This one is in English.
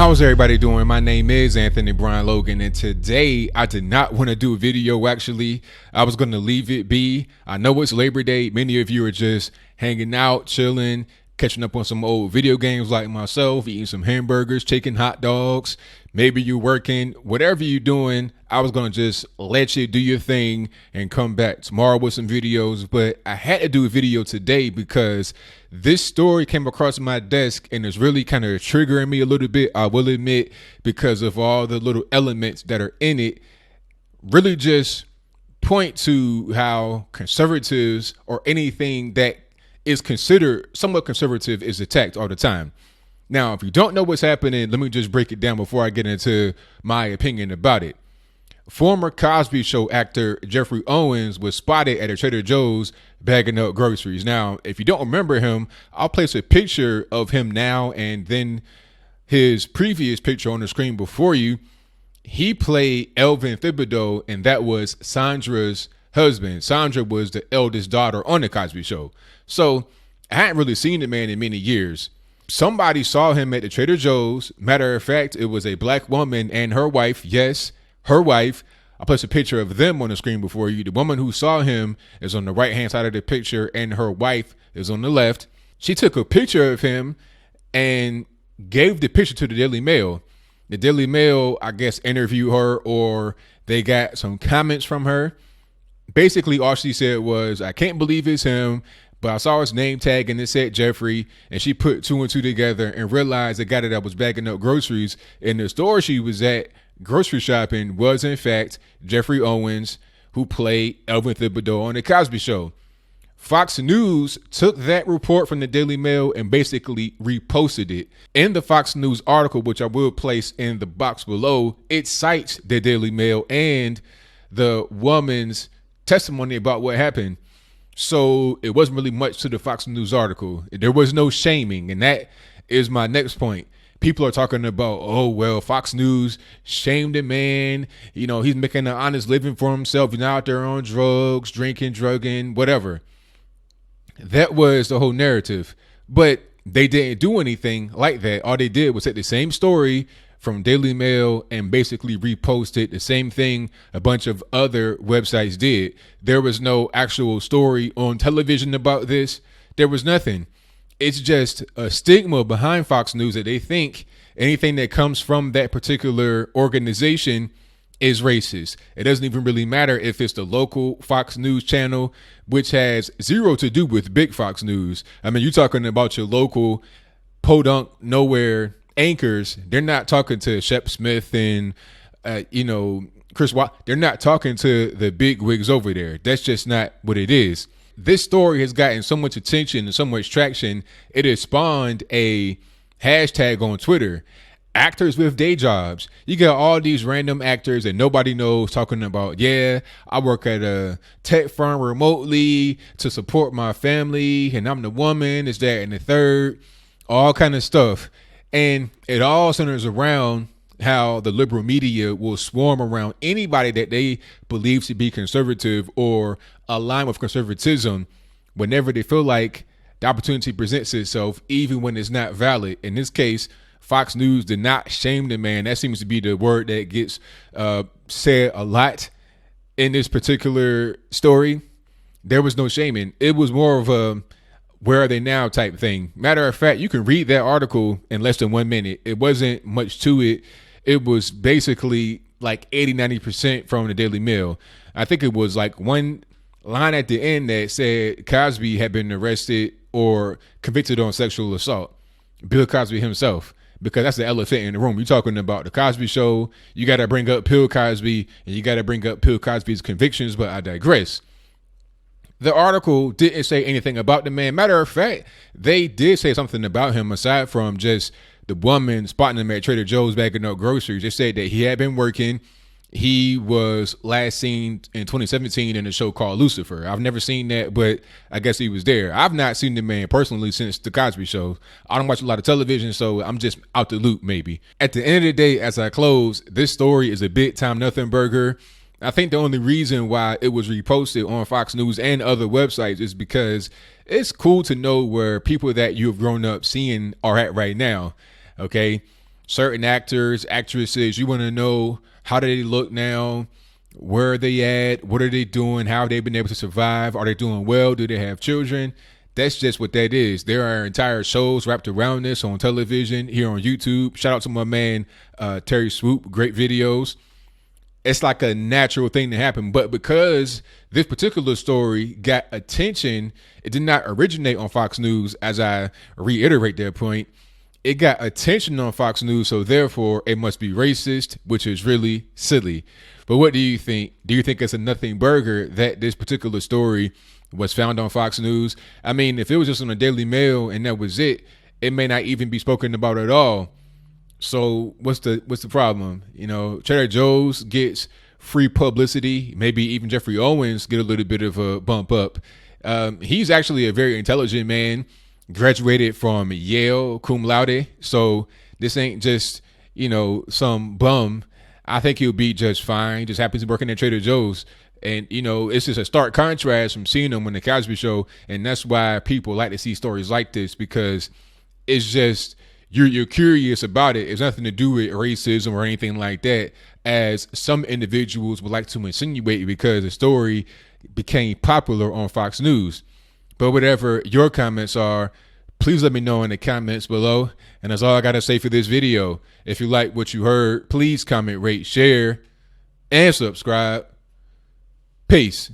How's everybody doing? My name is Anthony Brian Logan, and today I did not want to do a video. Actually, I was going to leave it be. I know it's Labor Day. Many of you are just hanging out, chilling, catching up on some old video games like myself, eating some hamburgers, chicken, hot dogs. Maybe you're working, whatever you're doing. I was going to just let you do your thing and come back tomorrow with some videos. But I had to do a video today because this story came across my desk and it's really kind of triggering me a little bit, I will admit, because of all the little elements that are in it. Really just point to how conservatives or anything that is considered somewhat conservative is attacked all the time. Now, if you don't know what's happening, let me just break it down before I get into my opinion about it. Former Cosby Show actor Geoffrey Owens was spotted at a Trader Joe's bagging up groceries. Now, if you don't remember him, I'll place a picture of him now and then his previous picture on the screen before you. He played Elvin Thibodeau, and that was Sandra's husband. Sandra was the eldest daughter on the Cosby Show. So I hadn't really seen the man in many years. Somebody saw him at the Trader Joe's. Matter of fact, it was a black woman and her wife. Yes, her wife. I'll place a picture of them on the screen before you. The woman who saw him is on the right-hand side of the picture, and her wife is on the left. She took a picture of him and gave the picture to the Daily Mail. The Daily Mail, I guess, interviewed her, or they got some comments from her. Basically, all she said was, "I can't believe it's him, but I saw his name tag and it said Geoffrey," and she put two and two together and realized the guy that was bagging up groceries in the store she was at grocery shopping was in fact Geoffrey Owens, who played Elvin Thibodeau on the Cosby Show. Fox News took that report from the Daily Mail and basically reposted it. In the Fox News article, which I will place in the box below, it cites the Daily Mail and the woman's testimony about what happened. So it wasn't really much to the Fox News article. There was no shaming. And that is my next point. People are talking about, oh, well, Fox News shamed a man. You know, he's making an honest living for himself. He's not out there on drugs, drinking, drugging, whatever. That was the whole narrative. But they didn't do anything like that. All they did was take the same story from Daily Mail and basically reposted the same thing a bunch of other websites did. There was no actual story on television about this. There was nothing. It's just a stigma behind Fox News that they think anything that comes from that particular organization is racist. It doesn't even really matter if it's the local Fox News channel, which has zero to do with big Fox News. I mean, you're talking about your local podunk nowhere anchors. They're not talking to Shep Smith and Chris Watt. They're not talking to the big wigs over there. That's just not what it is. This story has gotten so much attention and so much traction. It has spawned a hashtag on Twitter, actors with day jobs. You got all these random actors that nobody knows talking about, yeah, I work at a tech firm remotely to support my family, and I'm the woman, it's that and the third, all kind of stuff. And it all centers around how the liberal media will swarm around anybody that they believe to be conservative or align with conservatism whenever they feel like the opportunity presents itself, even when it's not valid. In this case, Fox News did not shame the man. That seems to be the word that gets said a lot in this particular story. There was no shaming. It was more of a where are they now type thing. Matter of fact, you can read that article in less than 1 minute. It wasn't much to it. It was basically like 80-90% from the Daily Mail. I think it was like one line at the end that said Cosby had been arrested or convicted on sexual assault. Bill Cosby himself, because that's the elephant in the room. You're talking about the Cosby Show. You got to bring up Bill Cosby and you got to bring up Bill Cosby's convictions, but I digress. The article didn't say anything about the man. Matter of fact, they did say something about him aside from just the woman spotting him at Trader Joe's bagging up groceries. They said that he had been working. He was last seen in 2017 in a show called Lucifer. I've never seen that, but I guess he was there. I've not seen the man personally since the Cosby Show. I don't watch a lot of television, so I'm just out the loop maybe. At the end of the day, as I close, this story is a big time nothing burger. I think the only reason why it was reposted on Fox News and other websites is because it's cool to know where people that you've grown up seeing are at right now. Okay. certain actors, actresses. You want to know how do they look now? Where are they at? What are they doing? How have they been able to survive? Are they doing well? Do they have children? That's just what that is. There are entire shows wrapped around this on television, here on YouTube. Shout out to my man, Terry Swoop. Great videos. It's like a natural thing to happen. But because this particular story got attention, it did not originate on Fox News, as I reiterate that point. It got attention on Fox News, so therefore it must be racist, which is really silly. But what do you think? Do you think it's a nothing burger that this particular story was found on Fox News? I mean, if it was just on the Daily Mail and that was it, it may not even be spoken about at all. So what's the problem? You know, Trader Joe's gets free publicity. Maybe even Geoffrey Owens get a little bit of a bump up. He's actually a very intelligent man, graduated from Yale, cum laude. So this ain't just, you know, some bum. I think he'll be just fine. Just happens to working at Trader Joe's. And, you know, it's just a stark contrast from seeing him on the Cosby Show. And that's why people like to see stories like this, because it's just, you're curious about it. It's nothing to do with racism or anything like that, as some individuals would like to insinuate, because the story became popular on Fox News. But whatever your comments are, please let me know in the comments below. And that's all I got to say for this video. If you like what you heard, please comment, rate, share, and subscribe. Peace.